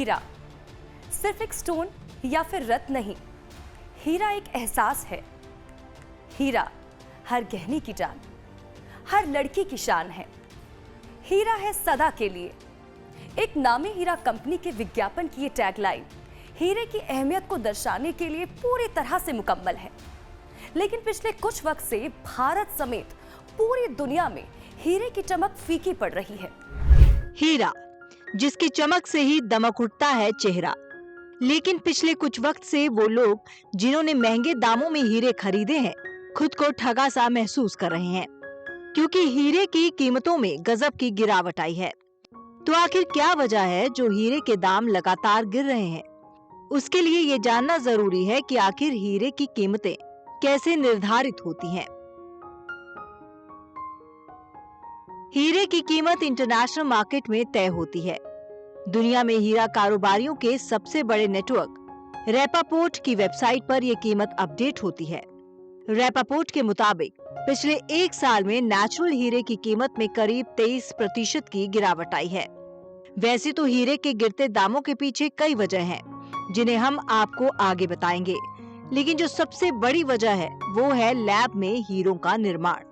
हीरा सिर्फ एक स्टोन या फिर रत्न नहीं, हीरा एक एहसास है। हीरा हर गहने की जान, हर लड़की की शान है। हीरा है सदा के लिए। एक नामी हीरा कंपनी के विज्ञापन की ये टैगलाइन हीरे की अहमियत को दर्शाने के लिए पूरी तरह से मुकम्मल है। लेकिन पिछले कुछ वक्त से भारत समेत पूरी दुनिया में हीरे की चमक फीकी पड़ रही है। हीरा, जिसकी चमक से ही दमक उठता है चेहरा। लेकिन पिछले कुछ वक्त से वो लोग जिन्होंने महंगे दामों में हीरे खरीदे हैं, खुद को ठगा सा महसूस कर रहे हैं, क्योंकि हीरे की कीमतों में गजब की गिरावट आई है। तो आखिर क्या वजह है जो हीरे के दाम लगातार गिर रहे हैं? उसके लिए ये जानना जरूरी है कि आखिर हीरे की कीमतें कैसे निर्धारित होती हैं। हीरे की कीमत इंटरनेशनल मार्केट में तय होती है। दुनिया में हीरा कारोबारियों के सबसे बड़े नेटवर्क रेपापोर्ट की वेबसाइट पर यह कीमत अपडेट होती है। रेपापोर्ट के मुताबिक पिछले एक साल में नेचुरल हीरे की कीमत में करीब 23% की गिरावट आई है। वैसे तो हीरे के गिरते दामों के पीछे कई वजह हैं, जिन्हें हम आपको आगे बताएंगे, लेकिन जो सबसे बड़ी वजह है वो है लैब में हीरों का निर्माण।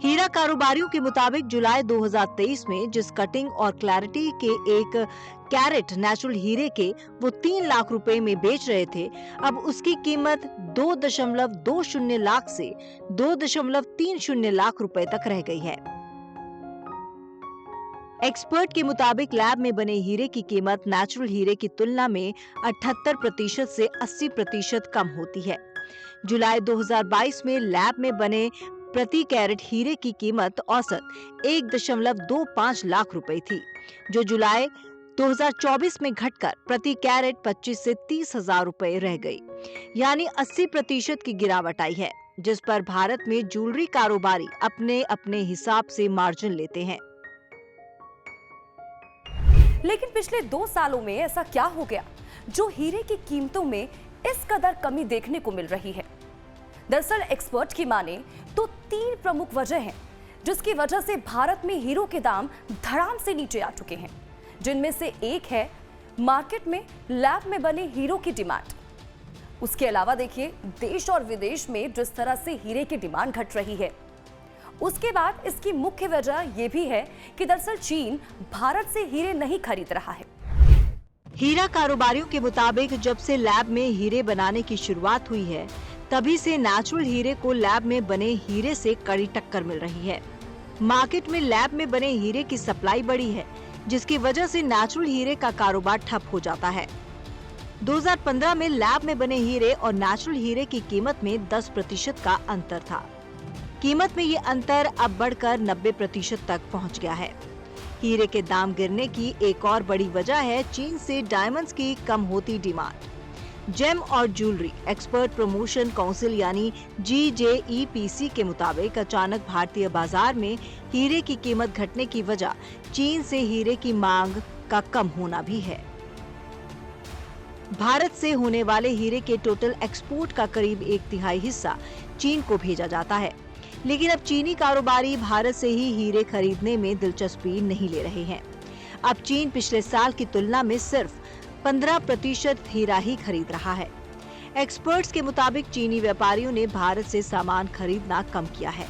हीरा कारोबारियों के मुताबिक जुलाई 2023 में जिस कटिंग और क्लैरिटी के एक कैरेट नेचुरल हीरे के वो 3 लाख रुपए में बेच रहे थे, अब उसकी कीमत 2.20 लाख से 2.30 लाख रुपए तक रह गई है। एक्सपर्ट के मुताबिक लैब में बने हीरे की कीमत नेचुरल हीरे की तुलना में 78% से 80% कम होती है। जुलाई 2022 में लैब में बने प्रति कैरेट हीरे की कीमत औसत 1.25 लाख रुपए थी, जो जुलाई 2024 में घटकर प्रति कैरेट 25 से 30 हजार रुपए रह गई, यानी 80% की गिरावट आई है, जिस पर भारत में ज्वेलरी कारोबारी अपने अपने हिसाब से मार्जिन लेते हैं। लेकिन पिछले 2 सालों में ऐसा क्या हो गया जो हीरे की कीमतों में इस कदर कमी देखने को मिल रही है? दरअसल एक्सपर्ट की माने तो 3 प्रमुख वजह हैं, जिसकी वजह से भारत में हीरो के दाम धड़ाम से नीचे आ चुके हैं। जिनमें से एक है मार्केट में लैब में बने हीरो की डिमांड। उसके अलावा देखिए देश और विदेश में जिस तरह से हीरे की डिमांड घट रही है। उसके बाद इसकी मुख्य वजह यह भी है कि दरअसल चीन भारत से हीरे नहीं खरीद रहा है। हीरा कारोबारियों के मुताबिक जब से लैब में हीरे बनाने की शुरुआत हुई है, तभी से नेचुरल हीरे को लैब में बने हीरे से कड़ी टक्कर मिल रही है। मार्केट में लैब में बने हीरे की सप्लाई बढ़ी है, जिसकी वजह से नेचुरल हीरे का कारोबार ठप हो जाता है। 2015 में लैब में बने हीरे और नेचुरल हीरे की कीमत में 10% का अंतर था। कीमत में ये अंतर अब बढ़कर 90% तक पहुंच गया है। हीरे के दाम गिरने की एक और बड़ी वजह है चीन से डायमंड्स की कम होती डिमांड। जेम और ज्वेलरी एक्सपर्ट प्रमोशन काउंसिल यानी GJEPC के मुताबिक अचानक भारतीय बाजार में हीरे की कीमत घटने की वजह चीन से हीरे की मांग का कम होना भी है। भारत से होने वाले हीरे के टोटल एक्सपोर्ट का करीब 1/3 हिस्सा चीन को भेजा जाता है, लेकिन अब चीनी कारोबारी भारत से ही हीरे खरीदने में दिलचस्पी नहीं ले रहे हैं। अब चीन पिछले साल की तुलना में सिर्फ 15% हीरा ही खरीद रहा है। एक्सपर्ट्स के मुताबिक चीनी व्यापारियों ने भारत से सामान खरीदना कम किया है।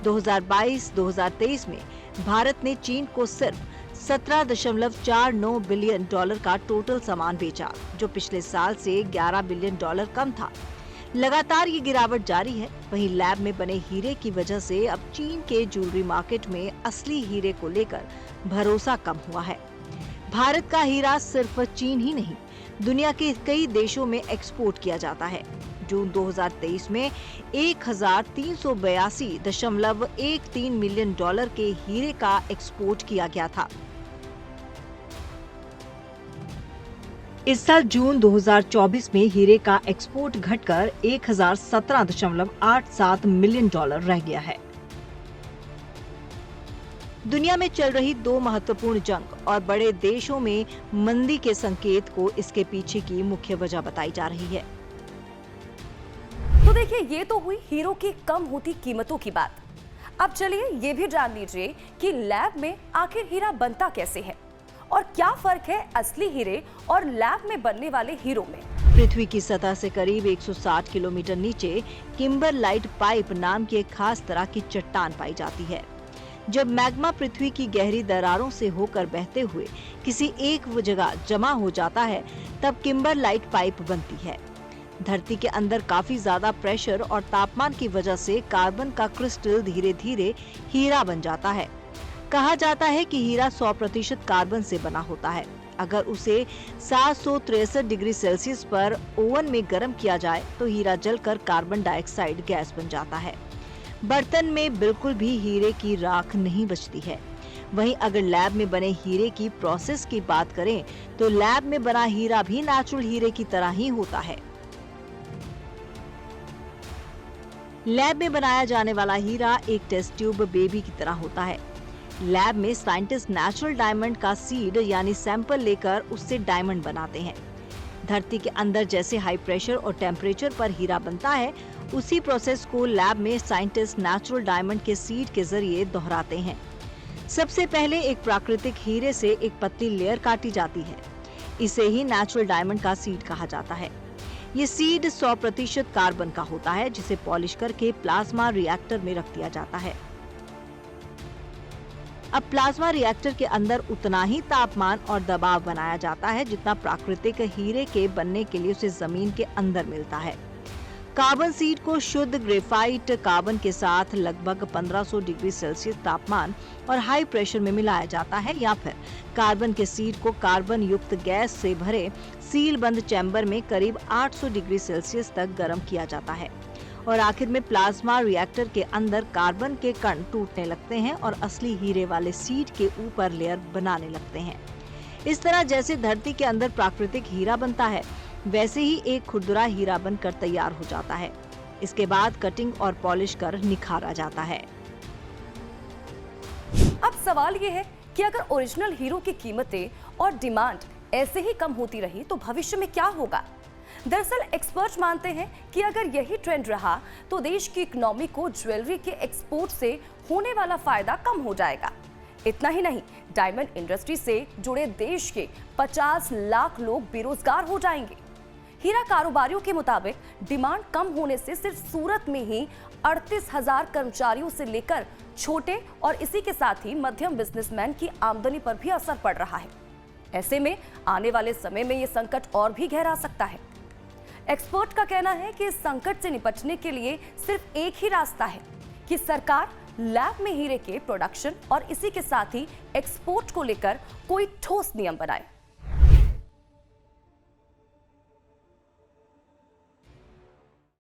2022-2023 में भारत ने चीन को सिर्फ $17.49 बिलियन का टोटल सामान बेचा, जो पिछले साल से $11 बिलियन कम था। लगातार ये गिरावट जारी है। वहीं लैब में बने हीरे की वजह से अब चीन के ज्वेलरी मार्केट में असली हीरे को लेकर भरोसा कम हुआ है। भारत का हीरा सिर्फ चीन ही नहीं, दुनिया के कई देशों में एक्सपोर्ट किया जाता है। जून 2023 में $1382.13 मिलियन के हीरे का एक्सपोर्ट किया गया था। इस साल जून 2024 में हीरे का एक्सपोर्ट घटकर $1017.87 मिलियन रह गया है। दुनिया में चल रही 2 महत्वपूर्ण जंग और बड़े देशों में मंदी के संकेत को इसके पीछे की मुख्य वजह बताई जा रही है। तो देखिए, ये तो हुई हीरो की कम होती कीमतों की बात। अब चलिए ये भी जान लीजिए कि लैब में आखिर हीरा बनता कैसे है और क्या फर्क है असली हीरे और लैब में बनने वाले हीरो में? पृथ्वी की सतह से करीब 160 किलोमीटर नीचे किम्बरलाइट पाइप नाम की एक खास तरह की चट्टान पाई जाती है। जब मैग्मा पृथ्वी की गहरी दरारों से होकर बहते हुए किसी एक जगह जमा हो जाता है, तब किम्बरलाइट पाइप बनती है। धरती के अंदर काफी ज्यादा प्रेशर और तापमान की वजह से कार्बन का क्रिस्टल धीरे धीरे हीरा बन जाता है। कहा जाता है कि हीरा 100% कार्बन से बना होता है। अगर उसे 763 डिग्री सेल्सियस पर ओवन में गर्म किया जाए तो हीरा जलकर कार्बन डाइऑक्साइड गैस बन जाता है। बर्तन में बिल्कुल भी हीरे की राख नहीं बचती है। वहीं अगर लैब में बने हीरे की प्रोसेस की बात करें तो लैब में बना हीरा भी नेचुरल हीरे की तरह ही होता है। लैब में बनाया जाने वाला हीरा एक टेस्ट ट्यूब बेबी की तरह होता है। लैब में साइंटिस्ट नेचुरल डायमंड का सीड यानी सैंपल लेकर उससे डायमंड बनाते हैं। धरती के अंदर जैसे हाई प्रेशर और टेम्परेचर पर हीरा बनता है, उसी प्रोसेस को लैब में साइंटिस्ट नेचुरल डायमंड के सीड के जरिए दोहराते हैं। सबसे पहले एक प्राकृतिक हीरे से एक पतली लेयर काटी जाती है। इसे ही नेचुरल डायमंड का सीड कहा जाता है। ये सीड 100% कार्बन का होता है, जिसे पॉलिश करके प्लाज्मा रिएक्टर में रख दिया जाता है। अब प्लाज्मा रिएक्टर के अंदर उतना ही तापमान और दबाव बनाया जाता है जितना प्राकृतिक हीरे के बनने के लिए उसे जमीन के अंदर मिलता है। कार्बन सीड को शुद्ध ग्रेफाइट कार्बन के साथ लगभग 1500 डिग्री सेल्सियस तापमान और हाई प्रेशर में मिलाया जाता है, या फिर कार्बन के सीड को कार्बन युक्त गैस से भरे सील बंद चैम्बर में करीब 800 डिग्री सेल्सियस तक गर्म किया जाता है। और आखिर में प्लाज्मा रिएक्टर के अंदर कार्बन के कण टूटने लगते हैं और असली हीरे वाले सीड के ऊपर लेयर बनाने लगते हैं। इस तरह जैसे धरती के अंदर प्राकृतिक हीरा बनता है, वैसे ही एक खुरदुरा हीरा बनकर तैयार हो जाता है। इसके बाद कटिंग और पॉलिश कर निखारा जाता है। अब सवाल ये है कि अगर ओरिजिनल हीरो की कीमतें और डिमांड ऐसे ही कम होती रही तो भविष्य में क्या होगा? दरअसल एक्सपर्ट मानते हैं कि अगर यही ट्रेंड रहा तो देश की इकोनॉमी को ज्वेलरी के एक्सपोर्ट से होने वाला फायदा कम हो जाएगा। इतना ही नहीं, डायमंड इंडस्ट्री से जुड़े देश के 50 लाख लोग बेरोजगार हो जाएंगे। हीरा कारोबारियों के मुताबिक डिमांड कम होने से सिर्फ सूरत में ही 38,000 कर्मचारियों से लेकर छोटे और इसी के साथ ही मध्यम बिजनेसमैन की आमदनी पर भी असर पड़ रहा है। ऐसे में आने वाले समय में ये संकट और भी गहरा सकता है। एक्सपर्ट का कहना है कि इस संकट से निपटने के लिए सिर्फ एक ही रास्ता है कि सरकार लैब में हीरे के प्रोडक्शन और इसी के साथ ही एक्सपोर्ट को लेकर कोई ठोस नियम बनाए।